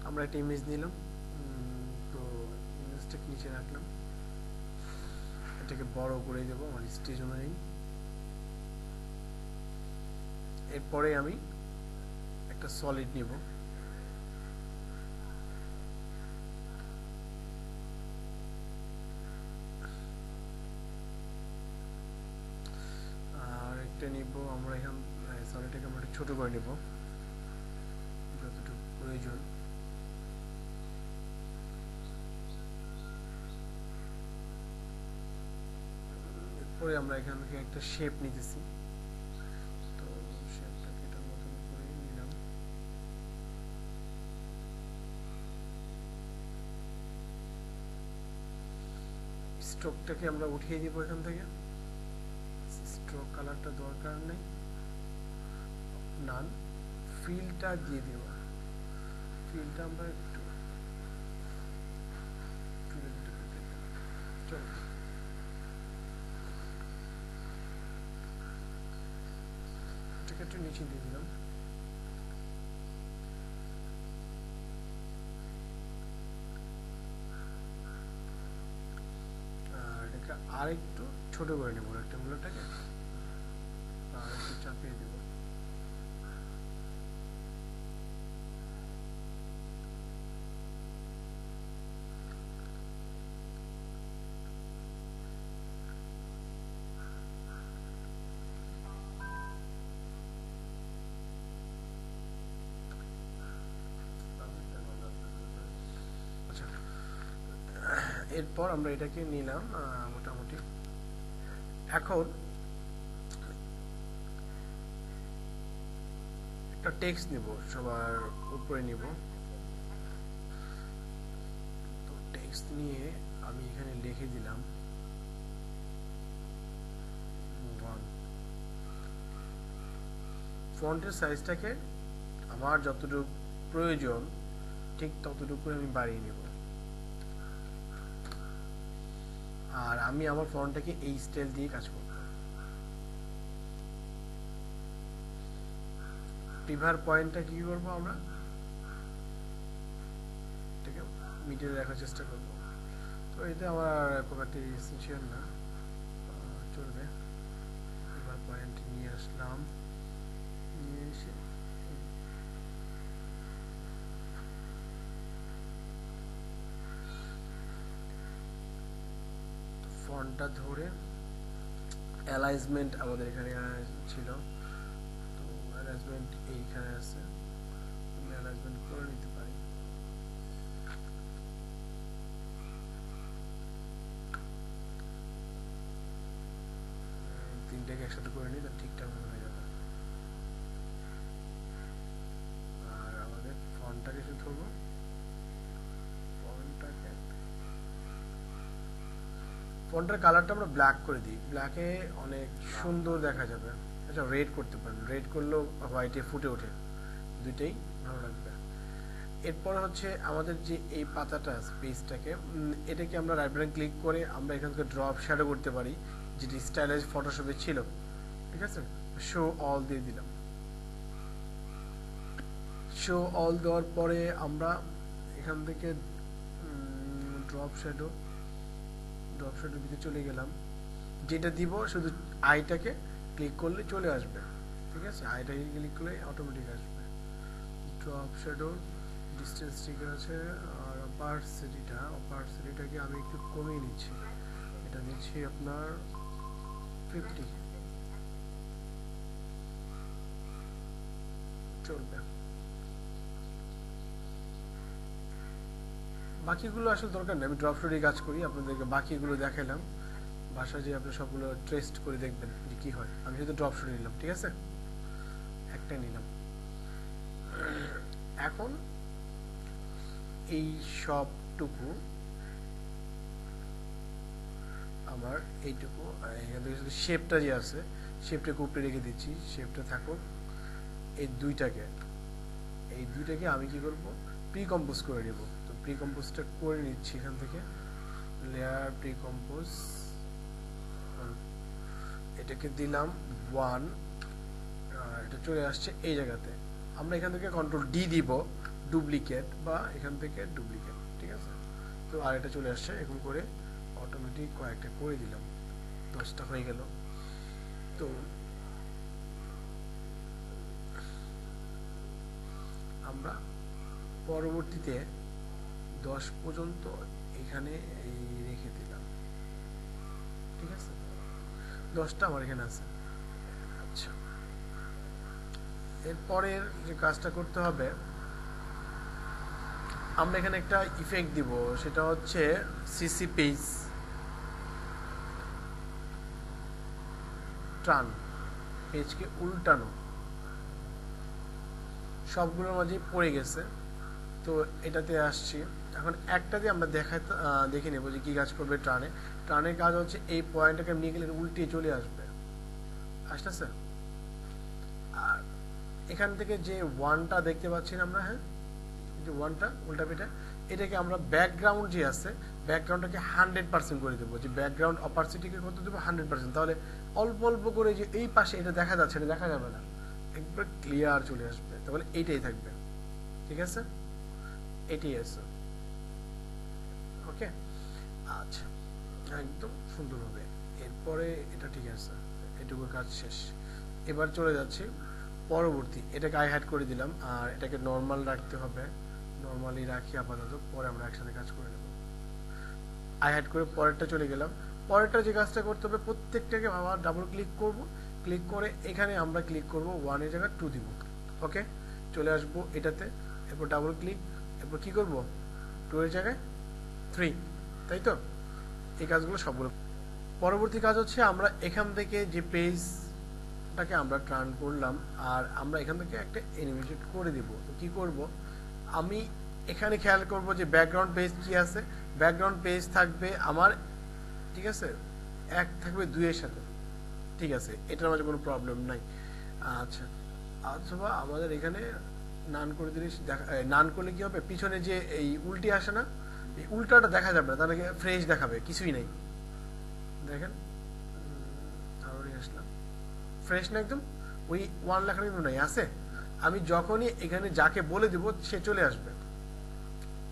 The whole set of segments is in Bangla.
আমরা একটা ইমেজ নিলাম, তো ইমেজটাকে নিচে রাখলাম, এটাকে বড় করে দেবো আমার স্টেজ অনুযায়ী। এরপরে আমি একটা সলিড নিব, আর একটা নিব আমরা এখান সলিডটাকে আমরা একটু ছোটো করে নেব যতটুকু প্রয়োজন। এরপরে আমরা এখান থেকে একটা শেপ নিতেছি, তো শেপটাকে এটার মতন করে নিলাম। স্ট্রোকটাকে আমরা উঠিয়ে দিব এখান থেকে, স্ট্রোক কালারটা দরকার নেই, নান। ফিলটা দিয়ে দিব, ফিলটা আমরা একটু চলো, এটাকে একটু নিচে দিয়ে দিলাম। আর এটাকে আরেকটু ছোট করে নেব রেক্টেঙ্গুলারটাকে, আর একটু চাপিয়ে দেব। এরপর আমরা এটাকে নিলাম মোটামুটি। এখন একটা টেক্সট নিব, সবার উপরে নিব, তো টেক্সট নিয়ে আমি এখানে লিখে দিলাম ফন্টের সাইজটাকে আমার যতটুকু প্রয়োজন ঠিক ততটুকু আমি বাড়িয়ে নেব। আর আমি আমার ফন্টটাকে এই স্টাইল দিয়ে কাজ করব। পিভার পয়েন্টটা কি করব, আমরা এটাকে মিডিলে রাখার চেষ্টা করব। তো এটা আমার খুব একটা এসেনশিয়াল না, চলবে। পিভার পয়েন্ট নিয়ে আসলাম, নিয়ে এসে ফন্টটা ধরে অ্যালাইনমেন্ট আমাদের এখানে ছিল, তো অ্যালাইনমেন্ট এইখানে আছে, আমি অ্যালাইনমেন্ট করে নিতে পারি। তিনটাকে একসাথে করে নিই, তাহলে ঠিকঠাক হয়ে যাবে। আর আমাদের ফন্টটাকে শুধু ধরবো, ফন্টের কালারটা আমরা ব্ল্যাক করে দিই, ব্ল্যাকে অনেক সুন্দর দেখা যাবে। আচ্ছা, রেড করতে পারেন, রেড করলেও হোয়াইটে ফুটে ওঠে, দুইটাই ভালো লাগবে। এরপর হচ্ছে আমাদের যে এই পাতাটা পেজটাকে, এটাকে আমরা রাইট বাটন ক্লিক করে আমরা এখান থেকে ড্রপ শ্যাডো করতে পারি, যেটি স্টাইলাইজ ফটোশপে ছিল। ঠিক আছে, শো অল দিয়ে দিলাম। শো অল দেওয়ার পরে আমরা এখান থেকে ড্রপ শ্যাডোর দিকে চলে গেলাম। যেটা দিব শুধু আইটাকে ক্লিক করলে চলে আসবে। ঠিক আছে, আইটাকে ক্লিক করলে অটোমেটিক আসবে। ড্রপ শ্যাডোর ডিসটেন্স ঠিক আছে, আর অপারসিটিটাকে আমি একটু কমিয়ে নিচ্ছি, এটা দিচ্ছি আপনার 50, চলবে। বাকিগুলো আসলে দরকার নেই, আমি ড্রপ শ্যাডোই কাজ করি, আপনাদেরকে বাকিগুলো দেখালাম। বাসায় যে আপনি সবগুলো টেস্ট করে দেখবেন যে কী হয়। আমি শুধু ড্রপ শ্যাডো নিলাম, ঠিক আছে, একটা নিলাম। এখন এই সবটুকু আমার এইটুকু এখান থেকে শুধু শেপটা যে আছে শেপটাকে উপরে রেখে দিচ্ছি, শেপটা থাকুক। এই দুইটাকে আমি কি করব, প্রি কম্পোজ করে নেব। তো প্রি কম্পোজটা করে নিচ্ছি এখান থেকে, লেয়ার প্রি কম্পোজ, এটাকে দিলাম 1, এটা চলে আসছে এই জায়গাতে। আমরা এখান থেকে কন্ট্রোল ডি দিব, ডুপ্লিকেট বা এখান থেকে ডুপ্লিকেট, ঠিক আছে। তো আর এটা চলে আসছে, এরকম করে অটোমেটিক কয়েকটা করে দিলাম, 10টা হয়ে গেল। তো আমরা পরবর্তীতে 10 পর্যন্ত এখানে এই রেখে দিলাম, ঠিক আছে। 10টা আমার এখানে আছে। আচ্ছা, এরপরের যে কাজটা করতে হবে, আমরা এখানে একটা ইফেক্ট দিব, সেটা হচ্ছে সিসি পেজ টার্ন, পেজকে উল্টানো, সবগুলোর মাঝে পড়ে গেছে। তো এটাতে আসছি, এখন একটা দিয়ে আমরা দেখে নেব যে কি কাজ করবে টার্নে। টার্নের কাজ হচ্ছে এই পয়েন্টটাকে নিয়ে গেলে উল্টিয়ে চলে আসবে, আসতেছে। আর এখান থেকে যে ওয়ানটা দেখতে পাচ্ছি আমরা, হ্যাঁ, যে ওয়ানটা উল্টা পিঠে, এটাকে আমরা ব্যাকগ্রাউন্ড যে আছে ব্যাকগ্রাউন্ডটাকে 100% করে দেবো, যে ব্যাকগ্রাউন্ড অপারসিটিকে কত দেবো 100%, তাহলে অল্প অল্প করে যে এই পাশে এটা দেখা যাচ্ছে, এটা দেখা যাবে না, একবার ক্লিয়ার চলে আসবে। তাহলে এইটাই থাকবে, ঠিক আছে, এটাই আছে, ওকে। আচ্ছা, একদম সুন্দর হবে। এরপরে এটা ঠিক আছে, এটুকু কাজ শেষ। এবার চলে যাচ্ছি পরবর্তী, এটাকে আই হাইড করে দিলাম, আর এটাকে নর্মাল রাখতে হবে, নর্মালি রাখি আপাতত, পরে আমরা একসাথে কাজ করে নেব। আই হাইড করে পরেরটা চলে গেলাম। পরেরটা যে কাজটা করতে হবে, প্রত্যেকটাকে আবার ডাবল ক্লিক করব, ক্লিক করে এখানে আমরা ক্লিক করব 1 এর জায়গায় 2 দিব, ওকে। চলে আসবো এটাতে, এরপর ডাবল ক্লিক, এরপর কি করব 2 এর জায়গায় 3, তাই তো। এই কাজগুলো সবগুলো। পরবর্তী কাজ হচ্ছে আমরা এখান থেকে যে পেজটাকে আমরা টার্ন করলাম, আর আমরা এখান থেকে একটা অ্যানিমেটেড করে দিব। তো কি করব, আমি এখানে খেয়াল করব যে ব্যাকগ্রাউন্ড পেজ কি আছে। ব্যাকগ্রাউন্ড পেজ থাকবে আমার, ঠিক আছে, 1 থাকবে 2 এর সাথে, ঠিক আছে, এটার মাঝে কোনো প্রবলেম নাই। আচ্ছা, অথবা আমাদের এখানে নান করে দিলে নান করলে কি হবে, পিছনে যে এই উল্টি আসে না, এই উল্টাটা দেখা যাবে না, তাহলে ফ্রেশ দেখাবে, কিছুই নেই। দেখেন, আবারই আসলাম, ফ্রেশ না একদম, ওই 1 লেখা কিন্তু নাই, আছে। আমি যখনই এখানে যাকে বলে দিব সে চলে আসবে,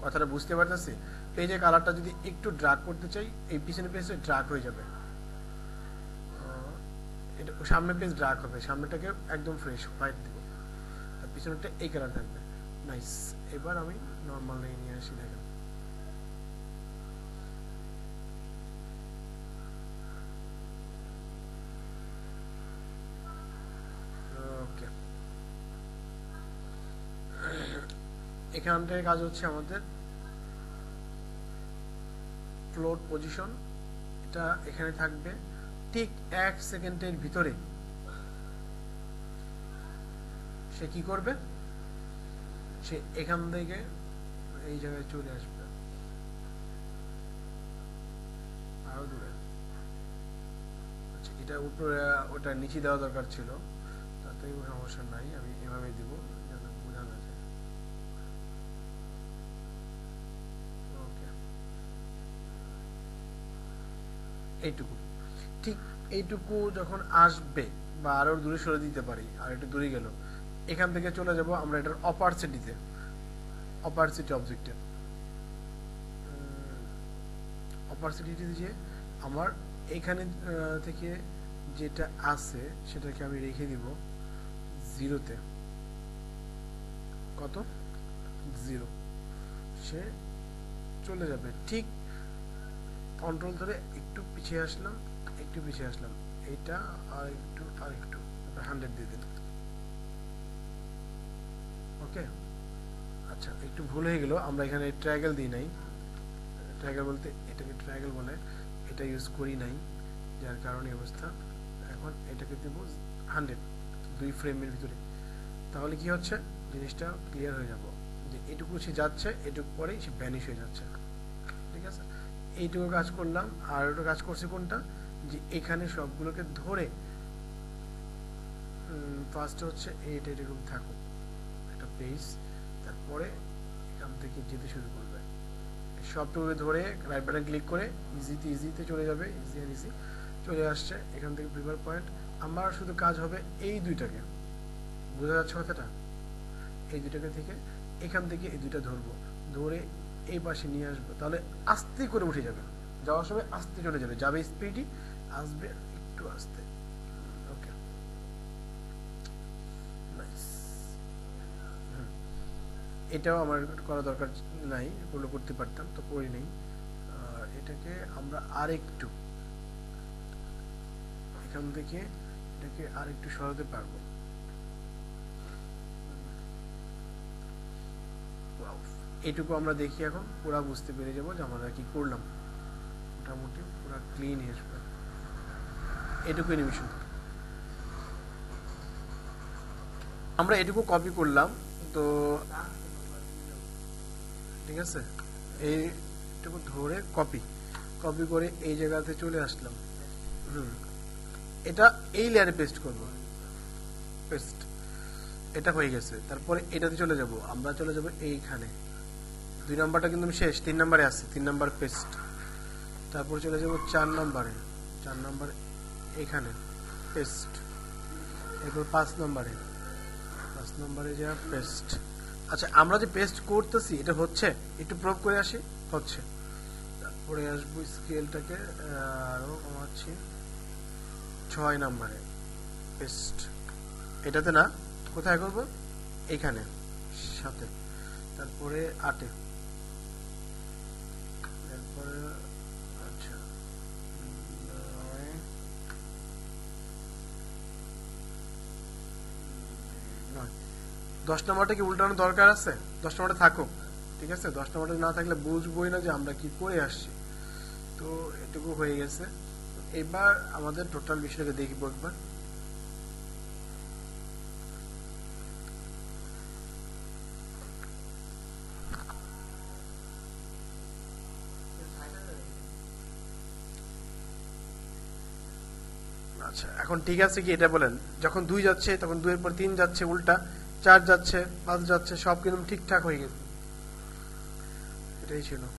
কথাটা বুঝতে পারতেছি। পেজের কালারটা যদি একটু ড্রাগ করতে চাই, এই পিছনে পেজে ড্রাগ হয়ে যাবে, এটা সামনে পেজ ড্রাগ হবে, সামনেটাকে একদম ফ্রেশ হোয়াইট দিব, আর পিছনেরটা এই কালার থাকবে। নাইস। এবার আমি নর্মাল নিয়ে আসি, দেখেন ওকে। এখান থেকে কাজ হচ্ছে আমাদের ফ্লোট পজিশন, এটা এখানে থাকবে ঠিক 1 সেকেন্ডের ভিতরে। সে কি করবে, সে এখান থেকে এই জায়গায় চলে আসবে, আরো দূরে। আচ্ছা, এটা উপরে ওটা নিচে দেওয়া দরকার ছিল, তাতে সমস্যা নাই, আমি এভাবে দিব যেন বোঝানো যায়, ওকে। এইটুকু, ঠিক এইটুকু যখন আসবে, বা আরো দূরে সরে দিতে পারি, আর একটু দূরে গেল, এখান থেকে চলে যাব আমরা এটার অপারসিটিতে, অপারসিটি অবজেক্টে, অপারসিটিতে যে আমার এখানে থেকে যেটা আছে সেটাকে আমি রেখে দিব 0-তে, কত 0, সে চলে যাবে। ঠিক কন্ট্রোল ধরে একটু পিছিয়ে আসলাম, একটু পিছিয়ে আসলাম, এইটা আর একটু 100 দিয়ে দিন, ওকে। আচ্ছা, একটু ভুল হয়ে গেল, আমরা এখানে ট্রায়াঙ্গেল দিই নাই, ট্রায়াঙ্গেল বলতে এটাকে ট্রায়াঙ্গেল বলে, এটা ইউজ করি নাই, যার কারণে অবস্থা। এখন এটাকে দেব 100, 2 ফ্রেমের ভিতরে, তাহলে কি হচ্ছে জিনিসটা ক্লিয়ার হয়ে যাব, যে এটুকু সে যাচ্ছে, এটুকু পরেই সে ভ্যানিশ হয়ে যাচ্ছে, ঠিক আছে। এইটুকু কাজ করলাম, আর ওটা কাজ করছে কোনটা, যে এখানে সবগুলোকে ধরে ফার্স্ট হচ্ছে এইটা এরকম থাকুক একটা পেজ, তারপরে এখান থেকে যেতে শুরু করবে, সবটুকুকে ধরে রাইট বাটন ক্লিক করে ইজিতে চলে যাবে, ইজি আর ইজি চলে আসছে। এখান থেকে প্রিফার পয়েন্ট, আমার শুধু কাজ হবে এই দুইটাকে, বোঝা যাচ্ছে কথাটা, এই দুইটাকে থেকে এখান থেকে এই দুইটা ধরবো, ধরে এই পাশে নিয়ে আসবো, তাহলে আস্তে করে উঠে যাবে, যাওয়ার সময় আস্তে চলে যাবে, যাবে স্পিডই, আসবে একটু আস্তে। ওকে, নাইস। এটাও আমার করা দরকার নাই, এগুলো করতে পারতাম তো করি নেই। আর এটাকে আমরা আরেকটু এখান থেকে এটাকে আরেকটু সরাতে পারবো। এটুকু আমরা দেখি, এখন পুরা বুঝতে পেরে যাবো যে আমরা কি করলাম, মোটামুটি পুরা ক্লিন আসবে। এটুকু অ্যানিমেশন আমরা এটুকু কপি করলাম, তো ঠিক আছে, এইটুকু ধরে কপি কপি করে এই জায়গাতে চলে আসলাম। এটা এই লেয়ারে পেস্ট করব, পেস্ট, এটা হয়ে গেছে। তারপরে এটাতে চলে যাব, আমরা চলে যাব এইখানে, 2 নাম্বারটা কিন্তু শেষ, 3 নাম্বারে আছে, 3 নাম্বার পেস্ট। তারপর চলে যাব 4 নাম্বারে, 4 নাম্বার এখানে পেস্ট। এরপর 5 নাম্বারে, 5 নাম্বারে যা পেস্ট। আচ্ছা, আমরা যে পেস্ট করতেছি এটা হচ্ছে, একটু প্রুভ করে আসি, হচ্ছে। তারপরে আসবো স্কেলটাকে আরো কমাচ্ছি, 6 নাম্বারে পেস্ট। এটাতে না, কোথায় করবো, এখানে 7। তারপরে 8, তারপরে আচ্ছা 9, 10 নাম্বারটা কি উল্টানোর দরকার আছে? 10 নাম্বারটা থাকুক, ঠিক আছে। 10 নাম্বারটা না থাকলে বুঝবোই না যে আমরা কি করে আসছি। তো এটুকু হয়ে গেছে। এবার আমাদের টোটাল বিষয়টাকে দেখবো একবার। আচ্ছা, এখন ঠিক আছে কি এটা বলেন, যখন 2 যাচ্ছে তখন 2 এর পর 3 যাচ্ছে উল্টা, 4 যাচ্ছে, 5 যাচ্ছে, সব কিন্তু ঠিকঠাক হয়ে গেছে। এটাই ছিল।